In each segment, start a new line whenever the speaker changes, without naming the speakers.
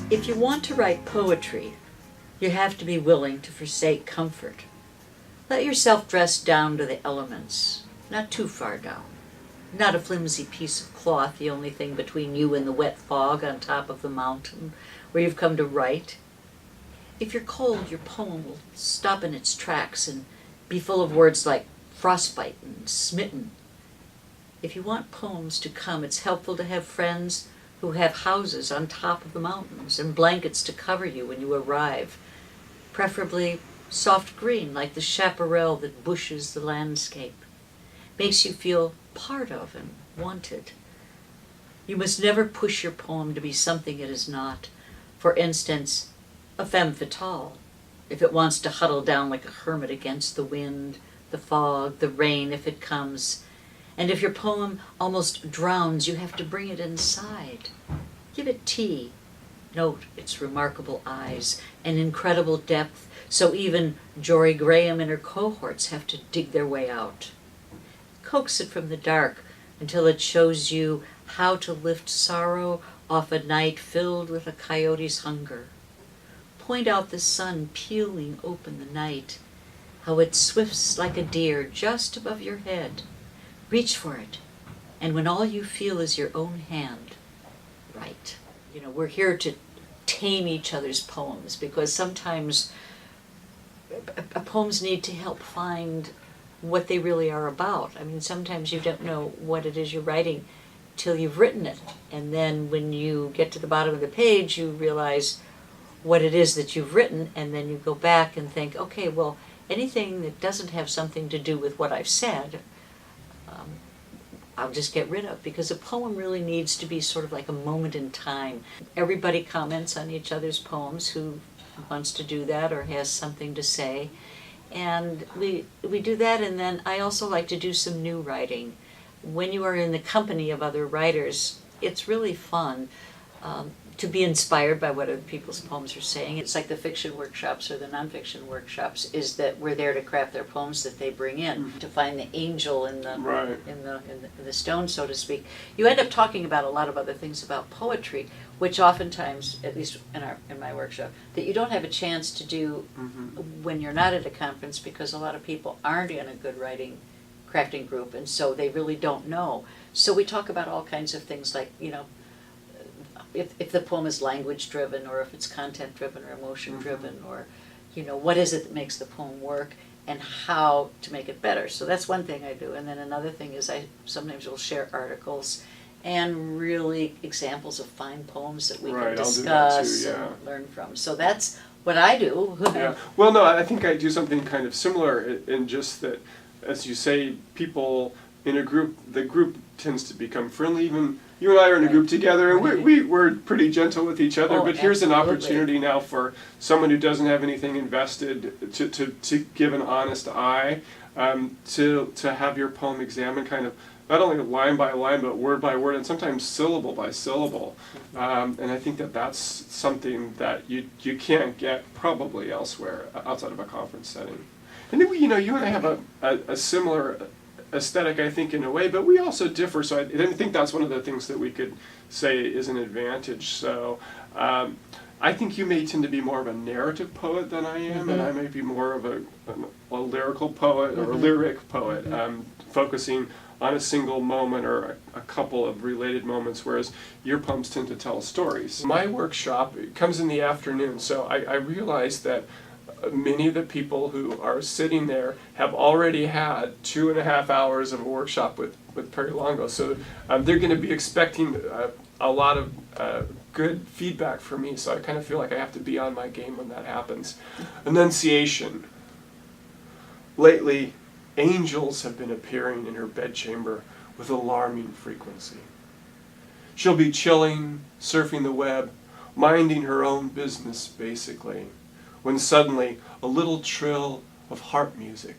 If you want to write poetry, you have to be willing to forsake comfort. Let yourself dress down to the elements, not too far down. Not a flimsy piece of cloth, the only thing between you and the wet fog on top of the mountain where you've come to write. If you're cold, your poem will stop in its tracks and be full of words like frostbite and smitten. If you want poems to come, it's helpful to have friends who have houses on top of the mountains and blankets to cover you when you arrive, preferably soft green like the chaparral that bushes the landscape, makes you feel part of and wanted. You must never push your poem to be something it is not. For instance, a femme fatale, if it wants to huddle down like a hermit against the wind, the fog, the rain if it comes. And if your poem almost drowns, you have to bring it inside. Give it tea. Note its remarkable eyes and incredible depth, so even Jory Graham and her cohorts have to dig their way out. Coax it from the dark until it shows you how to lift sorrow off a night filled with a coyote's hunger. Point out the sun peeling open the night, how it swifts like a deer just above your head. Reach for it, and when all you feel is your own hand, write. You know, we're here to tame each other's poems because sometimes poems need to help find what they really are about. I mean, sometimes you don't know what it is you're writing till you've written it, and then when you get to the bottom of the page, you realize what it is that you've written, and then you go back and think, okay, well, anything that doesn't have something to do with what I've said, I'll just get rid of, because a poem really needs to be sort of like a moment in time. Everybody comments on each other's poems who wants to do that or has something to say. And we do that, and then I also like to do some new writing. When you are in the company of other writers, it's really fun to be inspired by what other people's poems are saying. It's like the fiction workshops or the nonfiction workshops, is that we're there to craft their poems that they bring in, to find the angel in the
Right.
in the stone, so to speak. You end up talking about a lot of other things about poetry, which oftentimes, at least in my workshop, that you don't have a chance to do when you're not at a conference, because a lot of people aren't in a good writing crafting group, and so they really don't know. So we talk about all kinds of things like, you know, if the poem is language driven, or if it's content driven or emotion driven, or, you know, what is it that makes the poem work and how to make it better. So that's one thing I do. And then another thing is I sometimes will share articles and really examples of fine poems that we can discuss and learn from. So that's what I do.
Yeah. Well, no, I think I do something kind of similar in just that, as you say, people in a group, the group tends to become friendly. Even you and I are in a group together, and we're pretty gentle with each other, but here's an opportunity now for someone who doesn't have anything invested to give an honest eye, to have your poem examined kind of not only line by line, but word by word, and sometimes syllable by syllable. And I think that that's something that you can't get probably elsewhere outside of a conference setting. And then you and I have a similar aesthetic, I think, in a way, but we also differ, so I think that's one of the things that we could say is an advantage. So I think you may tend to be more of a narrative poet than I am, and I may be more of a lyrical poet or a lyric poet, focusing on a single moment or a couple of related moments, whereas your poems tend to tell stories. My workshop comes in the afternoon, so I realize that many of the people who are sitting there have already had 2.5 hours of a workshop with Perie Longo, so they're going to be expecting a lot of good feedback from me, so I kind of feel like I have to be on my game when that happens. Enunciation. Lately, angels have been appearing in her bedchamber with alarming frequency. She'll be chilling, surfing the web, minding her own business, basically, when suddenly a little trill of harp music,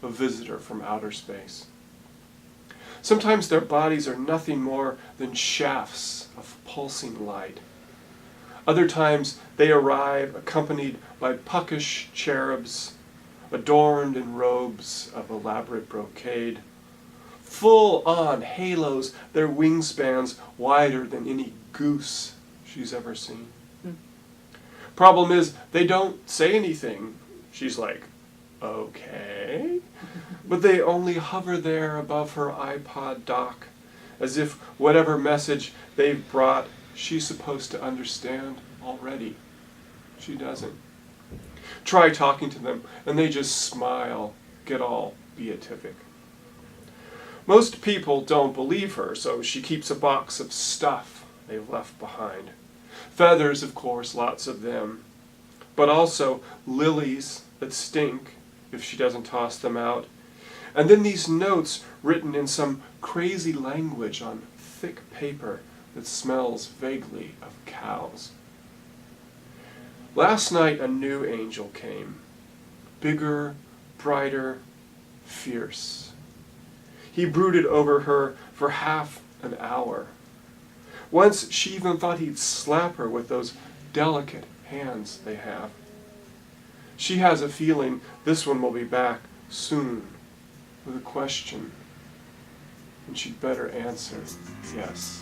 a visitor from outer space. Sometimes their bodies are nothing more than shafts of pulsing light. Other times they arrive accompanied by puckish cherubs, adorned in robes of elaborate brocade. Full-on halos, their wingspans wider than any goose she's ever seen. Problem is, they don't say anything. She's like, okay. But they only hover there above her iPod dock, as if whatever message they've brought, she's supposed to understand already. She doesn't. Try talking to them, and they just smile, get all beatific. Most people don't believe her, so she keeps a box of stuff they've left behind. Feathers, of course, lots of them, but also lilies that stink if she doesn't toss them out. And then these notes written in some crazy language on thick paper that smells vaguely of cows. Last night a new angel came, bigger, brighter, fierce. He brooded over her for half an hour. Once she even thought he'd slap her with those delicate hands they have. She has a feeling this one will be back soon with a question, and she'd better answer yes.